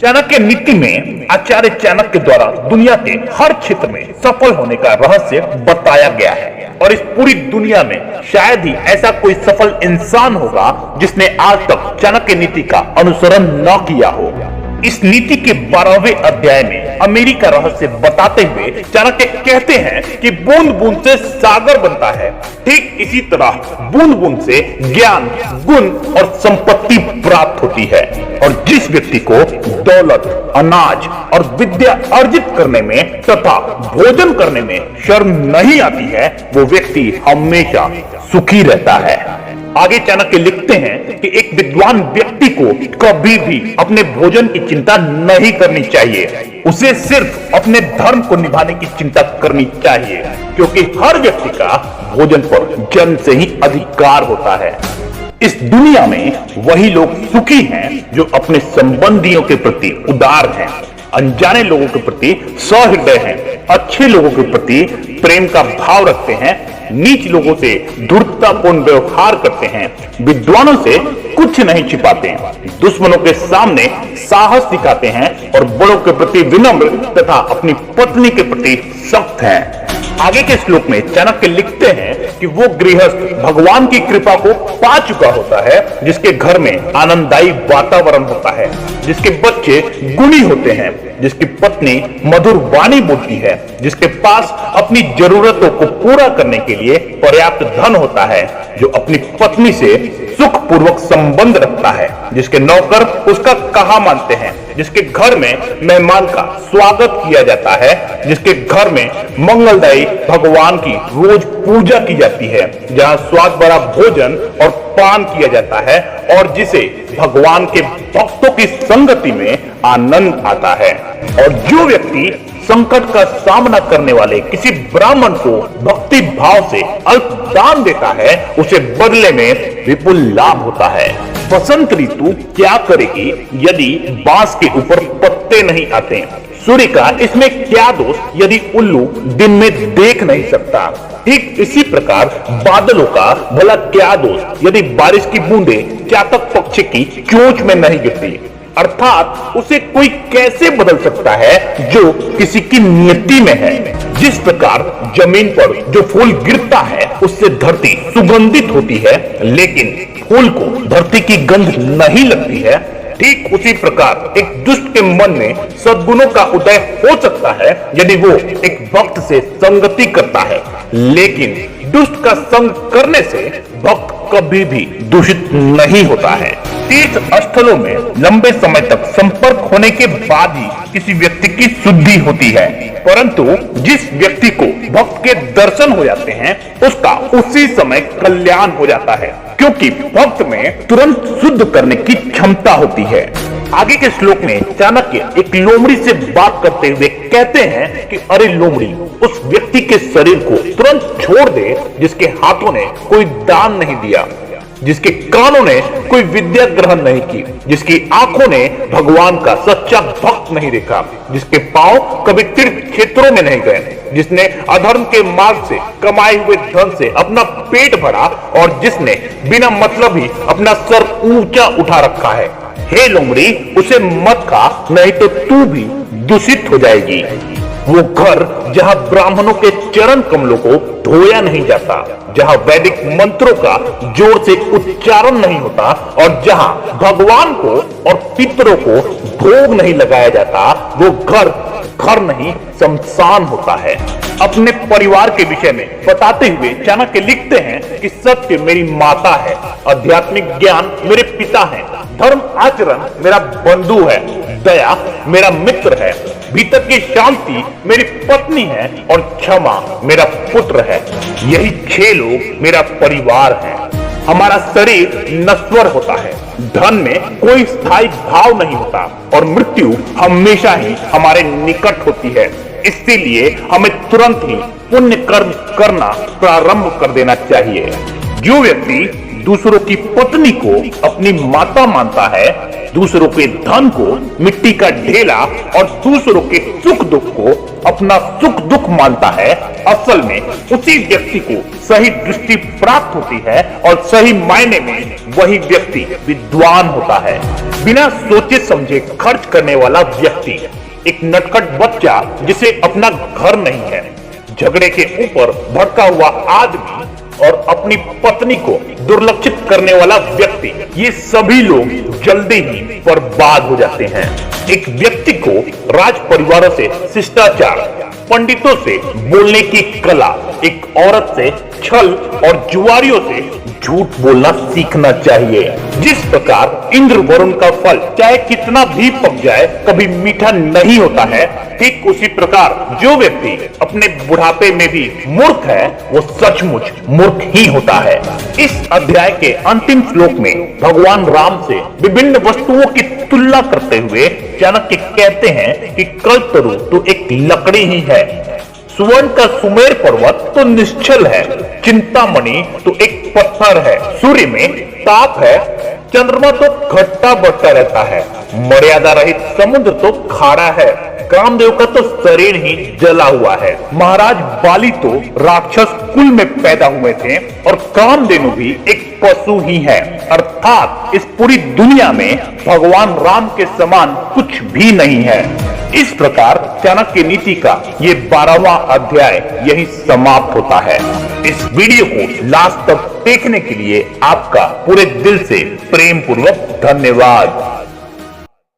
चाणक्य नीति में आचार्य चाणक्य द्वारा दुनिया के हर क्षेत्र में सफल होने का रहस्य बताया गया है और इस पूरी दुनिया में शायद ही ऐसा कोई सफल इंसान होगा जिसने आज तक चाणक्य नीति का अनुसरण न किया हो। इस नीति के 12वें अध्याय में अमीरी का रहस्य बताते हुए चाणक्य कहते हैं कि बूंद बूंद से सागर बनता है, ठीक इसी तरह बूंद बूंद से ज्ञान, गुण और संपत्ति प्राप्त होती है। और जिस व्यक्ति को दौलत, अनाज और विद्या अर्जित करने में तथा भोजन करने में शर्म नहीं आती है, वो व्यक्ति हमेशा सुखी रहता है। आगे चाणक्य लिखते हैं कि एक विद्वान व्यक्ति को कभी भी अपने भोजन की चिंता नहीं करनी चाहिए, उसे सिर्फ अपने धर्म को निभाने की चिंता करनी चाहिए, क्योंकि हर व्यक्ति का भोजन पर जन्म से ही अधिकार होता है। इस दुनिया में वही लोग सुखी हैं जो अपने संबंधियों के प्रति उदार हैं, अनजाने लोगों के प्रति सहृदय हैं, अच्छे लोगों के प्रति प्रेम का भाव रखते हैं, नीच लोगों से धूर्ततापूर्ण व्यवहार करते हैं, विद्वानों से कुछ नहीं छिपाते हैं, दुश्मनों के सामने साहस दिखाते हैं और बड़ों के प्रति विनम्र तथा अपनी पत्नी के प्रति सख्त हैं। आगे के श्लोक में चाणक्य लिखते हैं कि वो गृहस्थ भगवान की कृपा को पा चुका होता है जिसके घर में आनंददायी वातावरण होता है, जिसके बच्चे गुणी होते हैं, जिसकी पत्नी मधुर वाणी बोलती है, जिसके पास अपनी जरूरतों को पूरा करने के लिए पर्याप्त धन होता है, जो अपनी पत्नी से सुखपूर्वक संबंध रखता है, जिसके नौकर उसका कहा मानते हैं, जिसके घर में मेहमान का स्वागत किया जाता है, जिसके घर में मंगलदायी भगवान की रोज पूजा की जाती है, जहां स्वाद भरा भोजन और पान किया जाता है और जिसे भगवान के भक्तों की संगति में आनंद आता है। और जो व्यक्ति संकट का सामना करने वाले किसी ब्राह्मण को भक्ति भाव से अल्प दान देता है, उसे बदले में विपुल लाभ होता है। बसंत ऋतु क्या करेगी यदि बांस के ऊपर पत्ते नहीं आते? सूर्य का इसमें क्या दोष यदि उल्लू दिन में देख नहीं सकता? ठीक इसी प्रकार बादलों का भला क्या दोष यदि बारिश की बूंदें चातक पक्षी की चोंच में नहीं गिरती? अर्थात उसे कोई कैसे बदल सकता है जो किसी की नियति में है। जिस प्रकार जमीन पर जो फूल गिरता है उससे धरती सुगंधित होती है, लेकिन फूल को धरती की गंध नहीं लगती है, ठीक उसी प्रकार एक दुष्ट के मन में सद्गुणों का उदय हो सकता है यदि वो एक भक्त से संगति करता है, लेकिन दुष्ट का संग करने से भक्त कभी भी दूषित नहीं होता है। तीर्थ स्थलों में लंबे समय तक संपर्क होने के बाद ही किसी व्यक्ति की शुद्धि होती है, परंतु जिस व्यक्ति को भक्त के दर्शन हो जाते हैं उसका उसी समय कल्याण हो जाता है, क्योंकि भक्त में तुरंत शुद्ध करने की क्षमता होती है। आगे के श्लोक में चाणक्य एक लोमड़ी से बात करते हुए कहते हैं कि अरे लोमड़ी, उस व्यक्ति के शरीर को तुरंत छोड़ दे जिसके हाथों ने कोई दान नहीं दिया, जिसके कानों ने कोई विद्या ग्रहण नहीं की, जिसकी आंखों ने भगवान का सच्चा भक्त नहीं देखा, जिसके पांव कभी तीर्थ क्षेत्रों में नहीं गए, जिसने अधर्म के मार्ग से कमाए हुए धन से अपना पेट भरा और जिसने बिना मतलब ही अपना सर ऊंचा उठा रखा है। हे लोमड़ी, उसे मत खा, नहीं तो तू भी दूषित हो जाएगी। वो घर जहां ब्राह्मणों के चरण कमलों को धोया नहीं जाता, जहां वैदिक मंत्रों का जोर से उच्चारण नहीं होता और जहां भगवान को और पितरों को भोग नहीं लगाया जाता, वो घर नहीं शमशान होता है। अपने परिवार के विषय में बताते हुए चाणक्य लिखते हैं कि सत्य मेरी माता है, आध्यात्मिक ज्ञान मेरे पिता हैं, धर्म आचरण मेरा बंधु है, दया मेरा मित्र है, भीतर की शांति मेरी पत्नी है और क्षमा मेरा पुत्र है। यही 6 लोग मेरा परिवार है। हमारा शरीर नश्वर होता है, धन में कोई स्थायी भाव नहीं होता और मृत्यु हमेशा ही हमारे निकट होती है। इसीलिए हमें तुरंत ही पुण्य कर्म करना प्रारंभ कर देना चाहिए। जो व्यक्ति दूसरों की पत्नी को अपनी माता मानता है, दूसरों के धन को मिट्टी का ढेला और दूसरों के सुख दुख को अपना सुख दुख मानता है, असल में उसी व्यक्ति को सही दृष्टि प्राप्त होती है और सही मायने में वही व्यक्ति विद्वान होता है। बिना सोचे समझे खर्च करने वाला व्यक्ति एक नटखट बच्चा जिसे अपना घर नहीं है, झगड़े के ऊपर भड़का हुआ आदमी और अपनी पत्नी को दुर्लक्षित करने वाला व्यक्ति, ये सभी लोग जल्दी ही बर्बाद हो जाते हैं। एक व्यक्ति को राज परिवारों से शिष्टाचार, पंडितों से बोलने की कला, एक औरत से छल और जुआरियों से झूठ बोलना सीखना चाहिए। जिस प्रकार इंद्र वरुण का फल चाहे कितना भी पक जाए कभी मीठा नहीं होता है, ठीक उसी प्रकार जो व्यक्ति अपने बुढ़ापे में भी मूर्ख है वो सचमुच मूर्ख ही होता है। इस अध्याय के अंतिम श्लोक में भगवान राम से विभिन्न वस्तुओं की तुलना करते हुए चाणक्य कहते हैं कि कल्पतरु तो एक लकड़ी ही है, सुवर्ण का सुमेर पर्वत तो निश्चल है, चिंतामणि तो एक पत्थर है, सूर्य में ताप है, चंद्रमा तो घटता बढ़ता रहता है, मर्यादा रहित समुद्र तो खारा है, कामदेव का तो शरीर ही जला हुआ है, महाराज बाली तो राक्षस कुल में पैदा हुए थे और कामधेनु भी एक पशु ही है। अर्थात इस पूरी दुनिया में भगवान राम के समान कुछ भी नहीं है। इस प्रकार चाणक्य नीति का ये 12वां अध्याय यही समाप्त होता है। इस वीडियो को लास्ट तक देखने के लिए आपका पूरे दिल से प्रेम पूर्वक धन्यवाद।